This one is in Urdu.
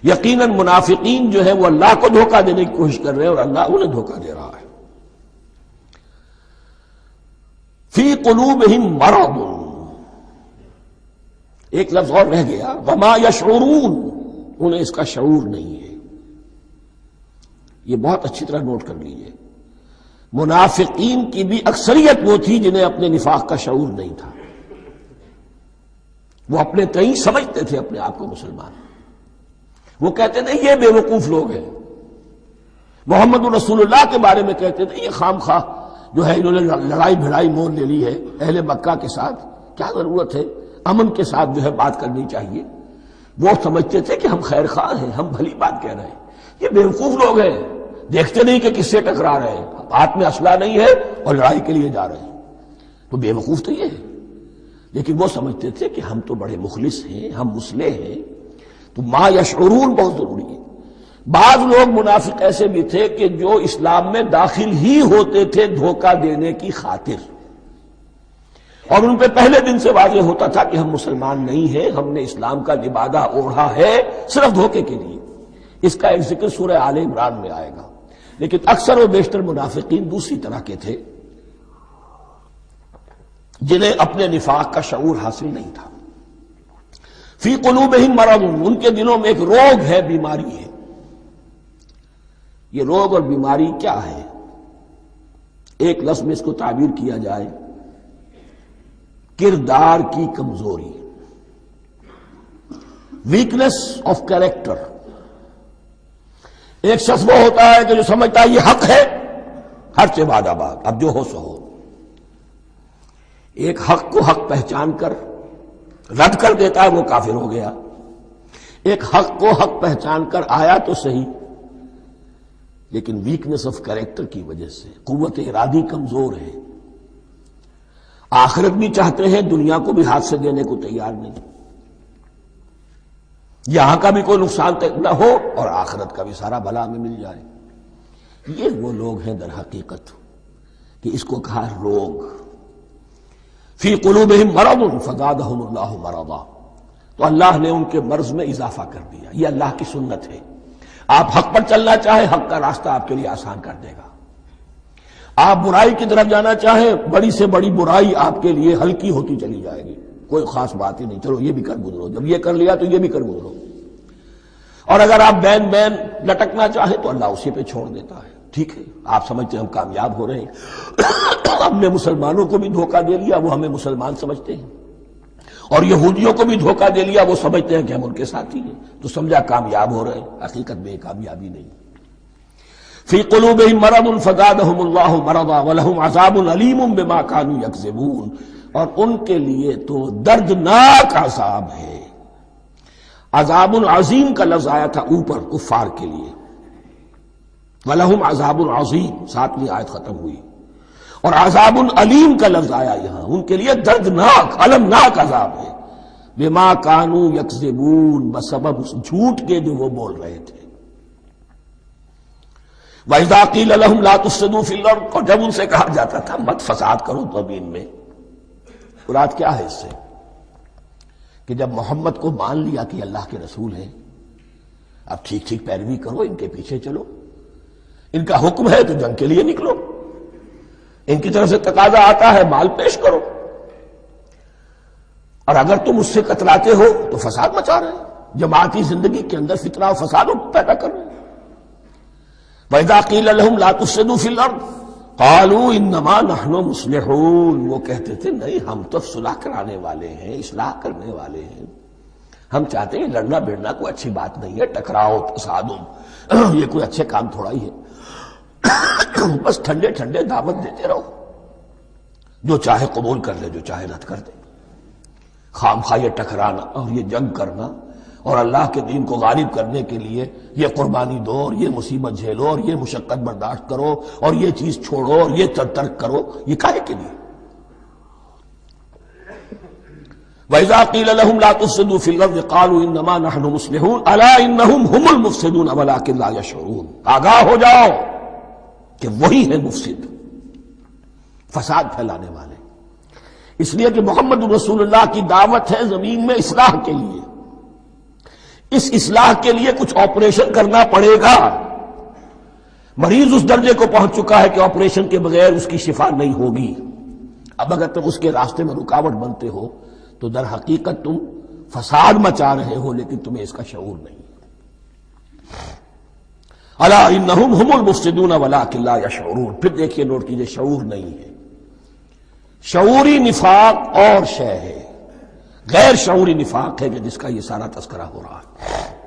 یقیناً منافقین جو ہے وہ اللہ کو دھوکہ دینے کی کوشش کر رہے ہیں اور اللہ انہیں دھوکہ دے رہا ہے. فی قلوبہم مرض، ایک لفظ اور رہ گیا، وما یشعرون، انہیں اس کا شعور نہیں ہے. یہ بہت اچھی طرح نوٹ کر لیجئے، منافقین کی بھی اکثریت وہ تھی جنہیں اپنے نفاق کا شعور نہیں تھا. وہ اپنے تئیں سمجھتے تھے اپنے آپ کو مسلمان. وہ کہتے تھے یہ بے وقوف لوگ ہیں. محمد رسول اللہ کے بارے میں کہتے تھے یہ خام خواہ جو ہے انہوں نے لڑائی بھڑائی مول لے لی ہے اہل مکہ کے ساتھ، کیا ضرورت ہے، امن کے ساتھ جو ہے بات کرنی چاہیے. وہ سمجھتے تھے کہ ہم خیر خواہ ہیں، ہم بھلی بات کہہ رہے ہیں. یہ بے وقوف لوگ ہیں، دیکھتے نہیں کہ کس سے ٹکرا رہے ہیں، ہاتھ میں اسلحہ نہیں ہے اور لڑائی کے لیے جا رہے ہیں. تو بے وقوف تو یہ ہے. لیکن وہ سمجھتے تھے کہ ہم تو بڑے مخلص ہیں، ہم مصلح ہیں. تو ما یشعرون بہت ضروری ہے. بعض لوگ منافق ایسے بھی تھے کہ جو اسلام میں داخل ہی ہوتے تھے دھوکہ دینے کی خاطر، اور ان پہ پہلے دن سے واضح ہوتا تھا کہ ہم مسلمان نہیں ہیں، ہم نے اسلام کا لبادہ اوڑھا ہے صرف دھوکے کے لیے. اس کا ایک ذکر سورہ آل عمران میں آئے گا. لیکن اکثر و بیشتر منافقین دوسری طرح کے تھے جنہیں اپنے نفاق کا شعور حاصل نہیں تھا. فی قلوبہم مرض، ان کے دلوں میں ایک روگ ہے، بیماری ہے. یہ روگ اور بیماری کیا ہے؟ ایک لفظ میں اس کو تعبیر کیا جائے، کردار کی کمزوری، ویکنس آف کیریکٹر. ایک شخص وہ ہوتا ہے کہ جو سمجھتا ہے یہ حق ہے، ہر سے بعد آباد، اب جو ہو سو ہو. ایک حق کو حق پہچان کر رد کر دیتا ہے، وہ کافر ہو گیا. ایک حق کو حق پہچان کر آیا تو صحیح، لیکن ویکنس آف کیریکٹر کی وجہ سے قوت ارادی کمزور ہے. آخرت بھی چاہتے ہیں، دنیا کو بھی ہاتھ سے دینے کو تیار نہیں. یہاں کا بھی کوئی نقصان نہ ہو اور آخرت کا بھی سارا بھلا ہمیں مل جائے. یہ وہ لوگ ہیں در حقیقت کہ اس کو کہا روگ. فی قلوبہم مرض فزادہم اللہ مرضا، تو اللہ نے ان کے مرض میں اضافہ کر دیا. یہ اللہ کی سنت ہے. آپ حق پر چلنا چاہیں، حق کا راستہ آپ کے لیے آسان کر دے گا. آپ برائی کی طرف جانا چاہیں، بڑی سے بڑی برائی آپ کے لیے ہلکی ہوتی چلی جائے گی. کوئی خاص بات ہی نہیں، چلو یہ بھی کر گزرو، جب یہ کر لیا تو یہ بھی کر گزرو. اور اگر آپ بین بین لٹکنا چاہیں تو اللہ اسی پہ چھوڑ دیتا ہے. ٹھیک ہے، آپ سمجھتے ہیں ہم کامیاب ہو رہے ہیں، ہم نے مسلمانوں کو بھی دھوکہ دے لیا، وہ ہمیں مسلمان سمجھتے ہیں، اور یہودیوں کو بھی دھوکہ دے لیا، وہ سمجھتے ہیں کہ ہم ان کے ساتھی ہیں، تو سمجھا کامیاب ہو رہے ہیں. حقیقت میں کامیابی نہیں. فی قلوبہم مرض فزادہم اللہ مرضا ولہم عذاب علیم بما کانوا یکذبون، اور ان کے لیے تو دردناک عذاب ہے. عذاب عظیم کا لفظ آیا تھا اوپر کفار کے لیے، وَلَهُمْ عَذَابٌ عَظِيمٌ، 7ویں آیت ختم ہوئی. اور عذاب علیم کا لفظ آیا یہاں، ان کے لیے دردناک المناک عذاب ہے. بما کانوا یکذبون، بسبب اس جھوٹ کے جو وہ بول رہے تھے. وَإِذَا قِيلَ لَهُمْ لَا تُفْسِدُوا فِي الْأَرْضِ، اور جب ان سے کہا جاتا تھا مت فساد کرو زمین میں. مراد کیا ہے اس سے؟ کہ جب محمد کو مان لیا کہ اللہ کے رسول ہیں، اب ٹھیک ٹھیک پیروی کرو، ان کے پیچھے چلو، ان کا حکم ہے تو جنگ کے لیے نکلو، ان کی طرف سے تقاضا آتا ہے مال پیش کرو، اور اگر تم اس سے کتراتے ہو تو فساد مچا رہے ہیں، جماعتی زندگی کے اندر فتنہ و فساد پیدا کر رہے ہیں. وَإِذَا قِيلَ لَهُمْ لَا تُفْسِدُوا فِي الْأَرْضِ قَالُوا إِنَّمَا نَحْنُ مُصْلِحُونَ، وہ کہتے تھے نہیں ہم تو صلح کرانے والے ہیں، اصلاح کرنے والے ہیں. ہم چاہتے ہیں لڑنا بھیڑنا کوئی اچھی بات نہیں ہے، ٹکراؤ تصادم یہ کوئی اچھے کام تھوڑا ہی ہے. بس ٹھنڈے ٹھنڈے دعوت دیتے رہو، جو چاہے قبول کر لے، جو چاہے رد کر دے. خام خواہ یہ ٹکرانا اور یہ جنگ کرنا اور اللہ کے دین کو غالب کرنے کے لیے یہ قربانی دو اور یہ مصیبت جھیلو اور یہ مشقت برداشت کرو اور یہ چیز چھوڑو اور یہ ترک کرو، یہ کاہے کے لیے؟ وَإِذَا قِيلَ لَهُمْ لَا تُفْسِدُوا فِي الْأَرْضِ قَالُوا إِنَّمَا نَحْنُ مُصْلِحُونَ أَلَا إِنَّهُمْ هُمُ الْمُفْسِدُونَ وَلَٰكِن لَا يَشْعُرُونَ. آگاہ ہو جاؤ کہ وہی ہے مفسد، فساد پھیلانے والے. اس لیے کہ محمد رسول اللہ کی دعوت ہے زمین میں اصلاح کے لیے، اس اصلاح کے لیے کچھ آپریشن کرنا پڑے گا. مریض اس درجے کو پہنچ چکا ہے کہ آپریشن کے بغیر اس کی شفا نہیں ہوگی. اب اگر تم اس کے راستے میں رکاوٹ بنتے ہو تو در حقیقت تم فساد مچا رہے ہو، لیکن تمہیں اس کا شعور نہیں. الا انہم هم المفسدون ولکن لا یشعرون. پھر دیکھیے، نوٹ کیجئے، شعور نہیں ہے. شعوری نفاق اور شے ہے، غیر شعوری نفاق ہے کہ جس کا یہ سارا تذکرہ ہو رہا ہے.